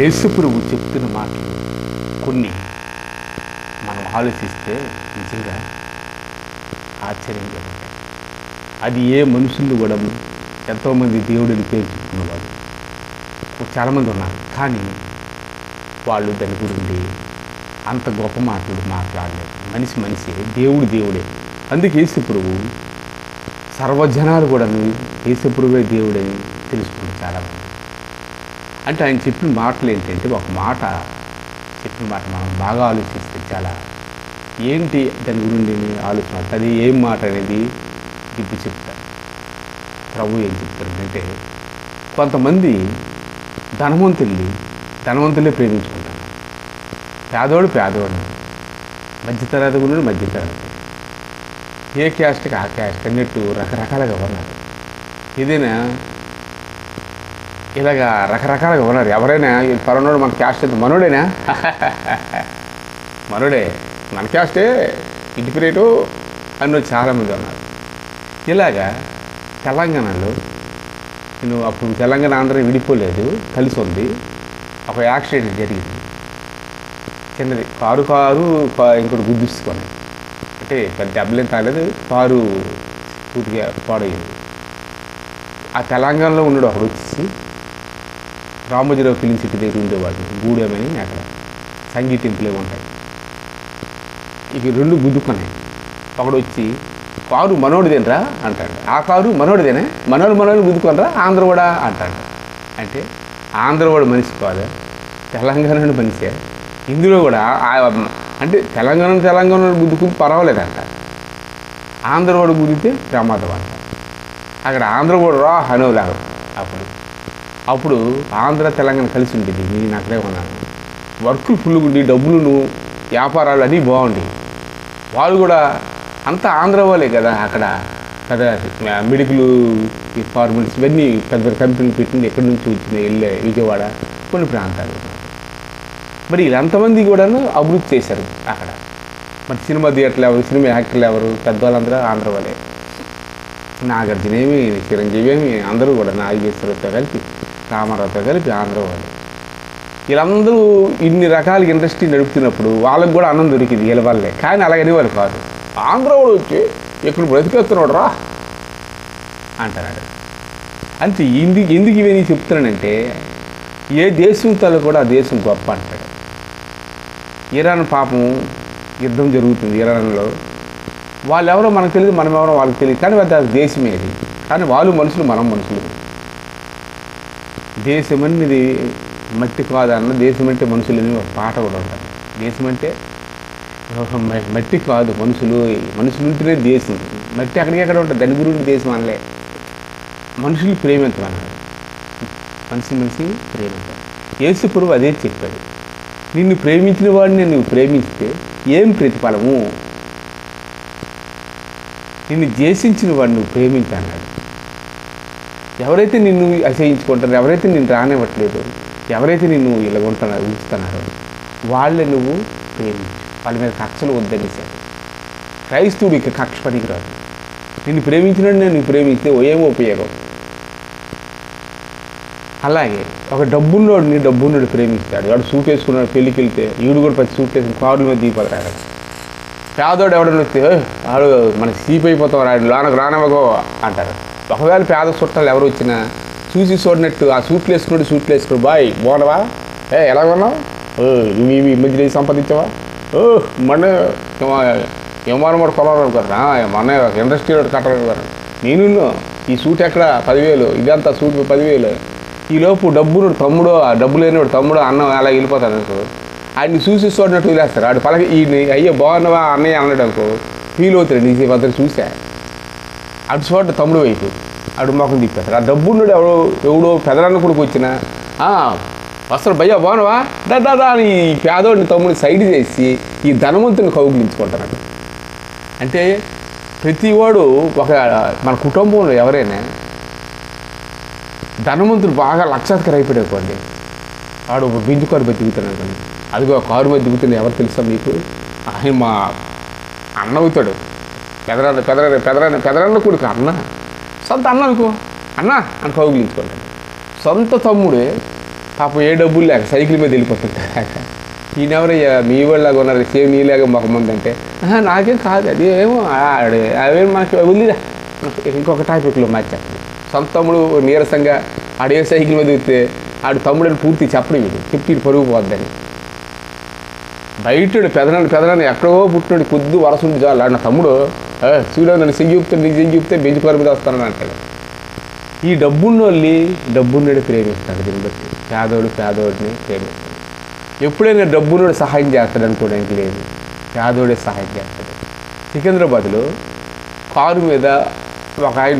యేసుప్రభు చెప్తున్న మాటలు కొన్ని మనం ఆలోచిస్తే నిజంగా ఆశ్చర్యంగా ఉంటాయి. అది ఏ మనుషులు కూడా ఎంతోమంది దేవుడిని పేరు చెప్పుకునేవాళ్ళు చాలామంది ఉన్నారు, కానీ వాళ్ళు దాని గురించి అంత గొప్ప మాటలు మాట్లాడలేదు. మనిషి దేవుడే. అందుకే యేసుప్రభు సర్వజనాలు కూడా యేసుప్రభువే దేవుడని తెలుసుకుంటారు చాలామంది. అంటే ఆయన చెప్పిన మాటలు ఏంటంటే, ఒక మాట చెప్పిన మాట మనం బాగా ఆలోచిస్తే చాలా ఏంటి దాని గురించి ఆలోచన, అది ఏం మాట అనేది ఇప్పుడు చెప్తారు. ప్రభు ఏం చెప్తారంటే, కొంతమంది ధనవంతులే ప్రేమించుకుంటారు, పేదోడు మధ్యతరగతి గురించి మధ్యతరగతి, ఏ క్యాస్ట్కి ఆ క్యాస్ట్ అన్నట్టు రకరకాలుగా ఉన్నారు. ఏదైనా ఇలాగా రకరకాలుగా ఉన్నారు. ఎవరైనా పరనోడు మన క్యాస్ట్ ఎంత మనోడేనా మనోడే మన క్యాస్టే ఇంటి రేటు అన్న చాలామంది ఉన్నారు. ఇలాగా తెలంగాణలో నేను అప్పుడు తెలంగాణ ఆంధ్ర విడిపోలేదు, కలిసి ఉంది. ఒక యాక్సిడెంట్ జరిగింది, చిన్నది కారు ఇంకోటి గుద్దుకొని, అంటే పెద్ద దెబ్బలేం తాగలేదు, కారు పూర్తిగా పాడైంది. ఆ తెలంగాణలో ఉన్నాడు ఒకడు వచ్చి, రామోజీరావు ఫిలిం సిటీ దగ్గర ఉండేవాడు, గూడెమని, అక్కడ సంగీ టెంపులే ఉంటాయి. ఇక రెండు గుద్దుకున్నాయి. ఒకడు వచ్చి, కారు మనోడిదేనరా అంటాడు. ఆ కారు మనోడిదేనే, మనోడు గుద్దుకొనరా ఆంధ్ర కూడా అంటాడు. అంటే ఆంధ్రవాడు మనిషి కాదా, తెలంగాణ మనిషే. ఇందులో కూడా అంటే తెలంగాణ గుద్దుకుని పర్వాలేదంట, ఆంధ్రవాడు గుద్దితే ప్రమాదం అంట. అక్కడ ఆంధ్రవాడు రా హనోలాగా. అప్పుడు ఆంధ్ర తెలంగాణ కలిసి ఉండేది. నేను అక్కడే ఉన్నాను. వర్కులు ఫుల్గా ఉండి, డబ్బులు వ్యాపారాలు అన్నీ బాగుండి, వాళ్ళు కూడా అంతా ఆంధ్ర వాళ్ళే కదా. అక్కడ పెద్ద మెడికల్ ఫార్మాలిటీస్ ఇవన్నీ పెద్ద పెద్ద కంపెనీలు పెట్టింది, ఎక్కడి నుంచి వచ్చినాయి, వెళ్ళే విజయవాడ కొన్ని ప్రాంతాలు. మరి వీళ్ళంతమంది కూడాను అభివృద్ధి చేశారు అక్కడ. మరి సినిమా థియేటర్లు ఎవరు, సినిమా యాక్టర్లు ఎవరు, పెద్దవాళ్ళందరూ ఆంధ్ర వాళ్ళే. నాగార్జున ఏమి, చిరంజీవి ఏమి, అందరూ కూడా నాగేశ్వరతో కలిపి, రామారావుతో కలిపి ఆంధ్ర వాళ్ళు. వీళ్ళందరూ ఇన్ని రకాల ఇండస్ట్రీ నడుపుతున్నప్పుడు వాళ్ళకు కూడా అన్నం దొరికింది వీళ్ళ వాళ్ళే. కానీ అలాగనే వాళ్ళు కాదు, ఆంధ్ర వాడు వచ్చి ఇక్కడ బ్రతికేస్తున్నాడు రా అంటున్నాడు. అంటే ఎందుకు ఇవన్నీ చెప్తున్నానంటే, ఏ దేశం తల కూడా ఆ దేశం గొప్ప అంటాడు. ఇరాన్ పాపం యుద్ధం జరుగుతుంది ఇరాన్లో. వాళ్ళు ఎవరో మనకు తెలియదు, మనం ఎవరో వాళ్ళకి తెలియదు, కానీ అది దేశమే అది. కానీ వాళ్ళు మనుషులు, మనం మనుషులు. దేశం అనేది మట్టి కాదన్న, దేశం అంటే మనుషులని ఒక పాట కూడా ఉంటుంది. దేశం అంటే మట్టి కాదు, మనుషులు ఉంటేనే దేశం. మట్టి అక్కడికెక్కడ ఉంటుంది, దాని గురించి దేశం అనలే. మనుషులు ప్రేమించమన్నాడు, మనిషి ప్రేమించాలి. యేసుప్రభు అదే చెప్పాడు, నిన్ను ప్రేమించిన వాడిని నువ్వు ప్రేమిస్తే ఏం ప్రతిఫలము, నిన్ను ద్వేషించిన వాడిని నువ్వు ప్రేమించన్నాడు. ఎవరైతే నిన్ను అసహించుకుంటారో, ఎవరైతే నిన్ను రానివ్వట్లేదు, ఎవరైతే నిన్ను ఇలా ఉంచుతున్నారో వాళ్ళే నువ్వు ప్రేమించు. వాళ్ళ మీద కక్షలు వద్దనిసాడు. క్రైస్తవుడికి కక్ష పనికిరాదు. నిన్ను ప్రేమించినట్టు నువ్వు ప్రేమిస్తే ఏమో ఉపయోగం. అలాగే ఒక డబ్బున్నోడు ప్రేమిస్తాడు. వాడు సూట్ వేసుకున్నాడు, పెళ్ళికి వెళ్తే ఈడు కూడా ప్రతి సూట్ వేసుకుని కారు మీద దీపాలు రాడు. పేదోడు ఎవడన్నా వస్తే వాడు మనకి సీప్ అయిపోతాం, లోనకు రానవగో అంటారు. ఒకవేళ పేద చుట్టాలు ఎవరు వచ్చినా చూసి చూడనట్టు ఆ సూట్లు వేసుకున్నాడు, బాయ్ బాగున్నావా, ఎలా ఉన్నావు, నువ్వు ఈ మధ్య సంపాదించావా, మొన్న ఏమారు కూడా కొలవడం కదా, మొన్న ఇండస్ట్రీలో కట్టడం కదా, నేను ఈ సూట్ ఎక్కడ 10,000, ఇదంతా సూట్ 10,000. ఈలోపు డబ్బునుడు తమ్ముడు, ఆ డబ్బు లేనివాడు తమ్ముడు అన్నం అలా వెళ్ళిపోతాడు అనుకో, ఆయన్ని చూసి చూడనట్టు వదిలేస్తారు. ఆడు పలక ఈ అయ్యో బాగున్నావా అన్నయ్య అన్నాడు అనుకో, ఫీల్ అవుతాడు. నీ వద్దరు చూసా అటు చూడ తమ్ముడు వైపు అడు మొఖం తిప్పేస్తారు. ఆ డబ్బున్నాడు ఎవడో పెదరన్న కొడుకు వచ్చినా వస్తాడు, భయ్యా బాగున్నావా దాదా అని ఈ పేదోడిని తమ్ముడిని సైడ్ చేసి ఈ ధనవంతుని కౌగిలించుకుంటాడు. అంటే ప్రతివాడు మన కుటుంబంలో ఎవరైనా ధనవంతుడు బాగా లక్షాధికారి అయిపోయాడుకోండి, వాడు ఒక బింజు కారు మీద దిగుతాడు అనుకోండి, అదిగో కారు మీద దిగుతుంది ఎవరు తెలుసా మీకు, ఆయన మా అన్న అవుతాడు. పెదరన్న కొడుకు అన్న, సొంత అన్న అనుకో, అన్న అని కౌగిలించుకుంటాడు. సొంత తమ్ముడే పాపం ఏ డబ్బులు లేక సైకిల్ మీద వెళ్ళిపోతుంటారు. ఈయనెవరయ్యా మీ వాళ్ళలాగా ఉన్నారు, సేమ్ నీలాగా మాకు ముందు అంటే నాకేం కాదు, అది ఏమో అవేం మనకి వదిలిరా ఇంకొక టాపిక్లో మార్చేస్తాడు. సొంత తమ్ముడు నీరసంగా ఆడే సైకిల్ మీద ఎత్తే ఆడు తమ్ముడని పూర్తి చెప్పడం వీడు చెప్పి పరుగు పోద్దని. బయట పెదనాన్ని ఎక్కడో పుట్టినాడు కొద్ది వరస ఉంది చాలు. నా తమ్ముడు చూడ నన్ను చెయ్యి చూపుతాడు, నీకు చెయ్యి చూపితే బెంచ్ కారు మీద వస్తానని అంటాడు. ఈ డబ్బున్నోడు ప్రేమిస్తాడు. దీన్ని బట్టి పేదోడిని ప్రేమిస్తాడు. ఎప్పుడైనా డబ్బున్నోడు సహాయం చేస్తాడు అనుకోవడానికి లేదు, పేదోడే సహాయం చేస్తాడు. సికింద్రాబాద్లో కారు మీద ఒక ఆయన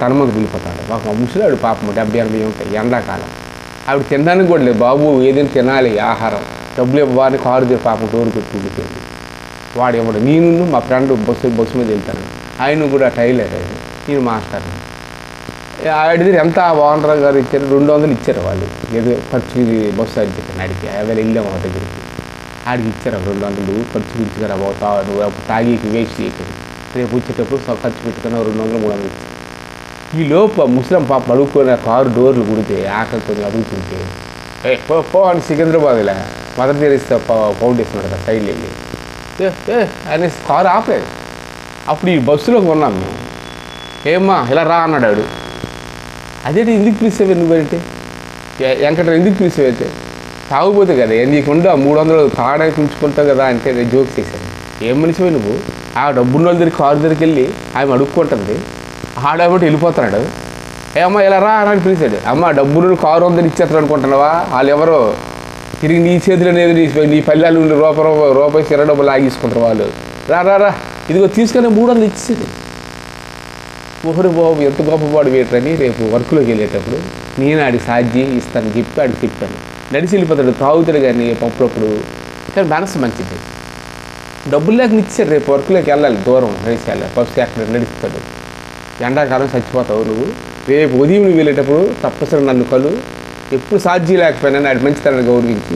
ధనమంది వెళ్ళిపోతాడు. ఒక ముసలాడు పాపం 70-80 ఉంటాయి, ఎండాకాలం. ఆవిడ తినడానికి కూడా లేదు, బాబు ఏదైనా తినాలి ఆహారం, డబ్బులు ఇవ్వని కారు దగ్గర పాపం డోరు పెట్టుకుంటుంది. వాడు ఇవ్వడు. నేను మా ఫ్రెండ్ బస్సు మీద వెళ్తాను, ఆయన కూడా టైలర్, నేను మాస్టర్ని. ఆవిడ దగ్గర ఎంత ఓనర్ గారు ఇచ్చారు, 200 ఇచ్చారు వాళ్ళు, ఏదో ఖర్చు బస్సు అడిగాను అడిగి అవన్నీ వెళ్ళాము ఆ దగ్గరికి. ఆడికి ఇచ్చారు 200 ఖర్చు ఇచ్చారు. నువ్వు తాగేకి వేస్ట్ చేయకు, రేపు వచ్చేటప్పుడు ఖర్చు పెట్టుకున్నా 200-300 ఇచ్చారు. ఈ లోపు ముస్లిం పాప అడుగుకొని కారు డోర్లు కుడితే ఆకలితో అడుగుతుంటే పో అని సికింద్రాబాద్లో మదర్ తెరీసా ఫౌండేషన్ కదా సైడ్లో వెళ్ళి అనేసి కారు ఆపలేదు. అప్పుడు ఈ బస్సులోకి ఉన్నాం మేము. ఏమ్మా ఇలా రా అన్నాడు. అదేంటి ఎందుకు పిలిచేవే నువ్వంటే, వెంకట ఎందుకు పిలిచేవైతే తాగుపోతే కదా నీకుండా 300 తాడానికి ఉంచుకుంటావు కదా అంటే నేను జోక్ చేశాను. ఏం మనిషివే నువ్వు, ఆ డబ్బున్న వాళ్ళ దగ్గర కారు దగ్గరికి వెళ్ళి ఆమె అడుక్కుంటుంది, ఆడబట్టి వెళ్ళిపోతున్నాడు. ఏమ్మా ఇలా రా అని పిలిచాడు. అమ్మ డబ్బులు కారు 100 ఇచ్చేస్తాడు అనుకుంటున్నావా, వాళ్ళు ఎవరో తిరిగి నీ చేతిలో అనేది నీ పల్లెలు ఉండి రూపాయి చిర డబ్బులు లాగేసుకుంటారు వాళ్ళు. రా ఇదిగో తీసుకొని 300 ఇచ్చేది. ఓహరి బాబు ఎంత గొప్పవాడు వేటని రేపు వర్క్లోకి వెళ్ళేటప్పుడు నేను ఆడికి సాధ్యం ఇస్తాను చెప్పి ఆడికి చెప్పాను. నడిచి వెళ్ళిపోతాడు, తాగుతాడు కానీ అప్పుడప్పుడు, కానీ మనసు మంచిది. డబ్బులు లేక ఇచ్చారు, రేపు వర్క్లోకి వెళ్ళాలి, దూరం రేసి వెళ్ళాలి, ఫస్ట్ అక్కడ నడుస్తాడు. ఎండాకాలం చచ్చిపోతావు నువ్వు, రేపు ఉదయం నువ్వు వెళ్ళేటప్పుడు తప్పనిసరి నన్ను కలు, ఎప్పుడు సాధ్యం లేకపోయినా ఆడి మంచితనాన్ని గౌరవించి,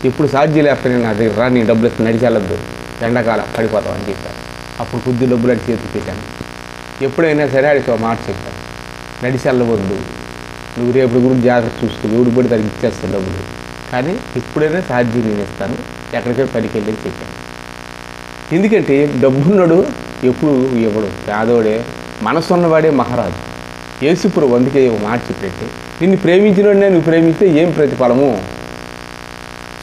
ఎప్పుడు సాధ్యం లేకపోయినా నా దగ్గర రా, నీ డబ్బులు ఇస్తే నడిచి వెళ్ళొద్దు, ఎండాకాలం పడిపోతావు అని చెప్పాను. అప్పుడు కొద్ది డబ్బులు అడి చేతికి పెట్టాను. ఎప్పుడైనా సరే ఆడికి మాట చెప్పాను, నడిచి వెళ్ళవద్దు, నువ్వు రేపు గురించి జాగ్రత్త చూసుకో, ఎవడు పడి దానికి ఇచ్చేస్తాను డబ్బులు, కానీ ఎప్పుడైనా సాధ్యం నేను ఇస్తాను, ఎక్కడికైనా పనికి వెళ్ళి చెప్పాను. ఎందుకంటే డబ్బున్నాడు ఎప్పుడు ఇవ్వడు, పేదోడే మనసు ఉన్నవాడే మహారాజు. యేసుప్రభువు అందుకే మాట చెప్పేట్టు, నిన్ను ప్రేమించినోడినే నువ్వు ప్రేమిస్తే ఏం ప్రతిఫలము.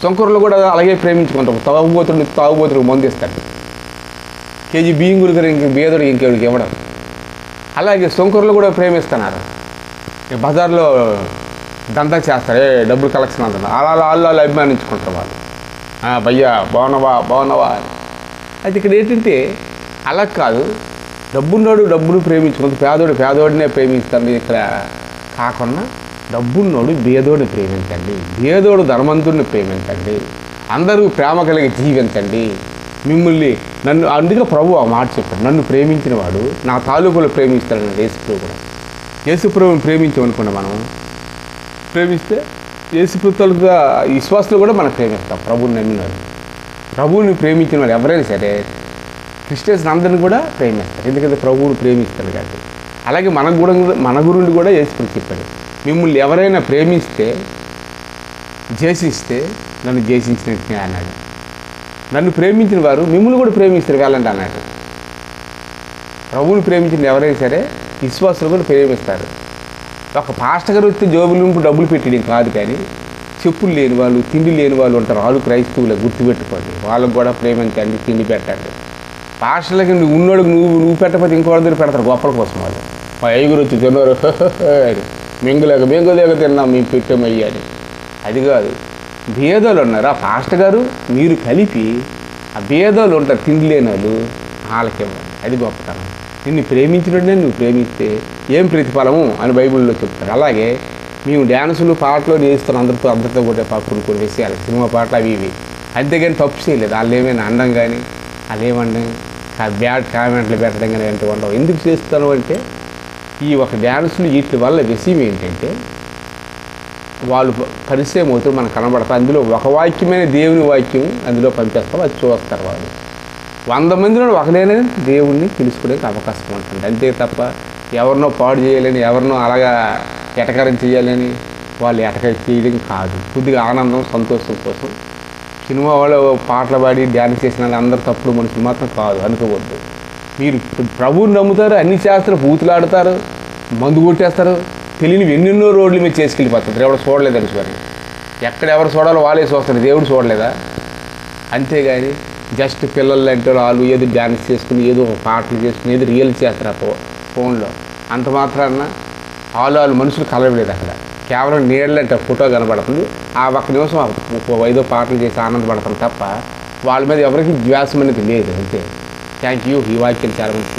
శంకరులు కూడా అలాగే ప్రేమించుకుంటాం, తాగుబోతుడికి మందు ఇస్తాడు, కేజీ బియ్యం గురికి ఇంక బేదోడికి ఇంకెవడికి ఇవ్వడం. అలాగే శంకరులు కూడా ప్రేమిస్తున్నారు, బజార్లో దందా చేస్తారు, డబ్బులు కలెక్షన్ అంటున్నారు, వాళ్ళు అభిమానించుకుంటారు వాళ్ళు, భయ్యా బాగున్నావా అని. అది ఇక్కడ ఏంటంటే అలా కాదు, డబ్బున్నోడు డబ్బును ప్రేమించుకుంటూ పేదోడినే ప్రేమిస్తాను ఇక్కడ కాకుండా, డబ్బున్నోడు బేదోడిని ప్రేమించండి, బేదోడు ధనవంతుడిని ప్రేమించండి, అందరూ ప్రేమ కలిగి జీవించండి. మిమ్మల్ని నన్ను అందుకే ప్రభు ఆ మాట చెప్పాడు, నన్ను ప్రేమించిన వాడు నా తాలూకులో ప్రేమిస్తాడని. యేసుప్రభు కూడా యేసుప్రభుని ప్రేమించామనుకున్నా మనం, ప్రేమిస్తే యేసుప్రభు తాలూకా విశ్వాసులు కూడా మనం ప్రేమిస్తాం. ప్రభువుని నమ్మినారు, ప్రభువుని ప్రేమించిన వాడు ఎవరైనా సరే క్రిస్టియన్స్ అందరిని కూడా ప్రేమిస్తారు, ఎందుకంటే ప్రభువుని ప్రేమిస్తారు కాబట్టి. అలాగే మన గురువుని కూడా యేసుప్రభు చెప్పాడు, మిమ్మల్ని ఎవరైనా ప్రేమిస్తే ద్వేషిస్తే నన్ను ద్వేషించినట్టే అన్నాడు. నన్ను ప్రేమించిన వారు మిమ్మల్ని కూడా ప్రేమిస్తారు వెళ్ళండి అన్నాడు. ప్రభువుని ప్రేమించిన ఎవరైనా సరే విశ్వాసులు కూడా ప్రేమిస్తారు. ఒక పాస్టర్ గారు వస్తే జోబులు డబ్బులు పెట్టడం కాదు, కానీ చెప్పులు లేని వాళ్ళు, తిండి లేని వాళ్ళు ఉంటారు, వాళ్ళు క్రైస్తవులే, గుర్తుపెట్టుకోండి, వాళ్ళకు కూడా ప్రేమించండి, తిండి పెట్టండి. పాస్టర్లకి నువ్వు ఉన్నోడికి నువ్వు పెట్టకపోతే ఇంకో దగ్గర పెడతారు గొప్పల కోసం. వాళ్ళు మా ఐగురు వచ్చి తిన్నారు మెంగులేక తిన్నాం మేము పెట్టామయ్యా అని. అది కాదు, భేదాలు ఉన్నారు, ఆ పాస్టర్ గారు మీరు కలిపి ఆ భేదాలు ఉంటారు, తిండి లేని వాళ్ళు వాళ్ళకేమో, అది గొప్పతనం. నిన్ను ప్రేమించినట్టే నువ్వు ప్రేమిస్తే ఏం ప్రతిఫలము అని బైబిల్లో చెప్తారు. అలాగే మేము డ్యాన్సులు పాటలు నేర్చుకుని అందరితో కూడా కొన్ని విషయాలు, సినిమా పాటలు అవి ఇవి, అంతేగాని తప్పు చేయలేదు. వాళ్ళు ఏమైనా అండం కానీ వాళ్ళు ఏమండం బ్యాడ్ కామెంట్లు పెట్టడం కానీ అంటే ఉండవు. ఎందుకు చేస్తాను అంటే ఈ ఒక డ్యాన్సులు వీటి వల్ల విషయం ఏంటంటే వాళ్ళు పరిచయం అవుతారు, మనకు కనబడతారు. అందులో ఒక వాక్యమైన దేవుని వాక్యం అందులో పంపిస్తాం, అది చూస్తారు. వాళ్ళు 100 మందిలో ఒకలేనే దేవుణ్ణి తెలుసుకోవడానికి అవకాశం ఉంటుంది, అంతే తప్ప ఎవరినో పాడు చేయాలని, ఎవరినో అలాగా ఎటకరం చేయాలని వాళ్ళు ఎటక చేయడం కాదు. కొద్దిగా ఆనందం సంతోషం కోసం సినిమా వాళ్ళు పాటలు పాడి డ్యాన్స్ చేసిన వాళ్ళు అందరు తప్పుడు మనుషులు మాత్రం కాదు అనుకోవద్దు. మీరు ప్రభువుని నమ్ముతారు, అన్ని చేస్తారు, బూతులాడతారు, మందు కొట్టేస్తారు, తెలియని ఎన్నెన్నో రోడ్లు మీరు చేసుకెళ్ళిపోతారు. ఎవరు చూడలేదు అనుకోండి, ఎక్కడెవరు చూడాలో వాళ్ళే చూస్తారు, దేవుడు చూడలేదా? అంతేగాని జస్ట్ పిల్లలు అంటే వాళ్ళు ఏదో డ్యాన్స్ చేసుకుని ఏదో పాటలు చేసుకుని ఏదో రియల్ చేస్తారు ఫోన్లో. అంత మాత్రాన వాళ్ళు మనుషులు కలవలేదు. అక్కడ కేవలం నీళ్ళంటే ఫోటో కనబడుతుంది, ఆ ఒక్క నిమిషం ఏదో పాటలు చేసి ఆనందపడతాం తప్ప వాళ్ళ మీద ఎవరికి ద్వేషం అనేది లేదు. అంతే. Thank you. ఈ వాక్యం చాలా మంచి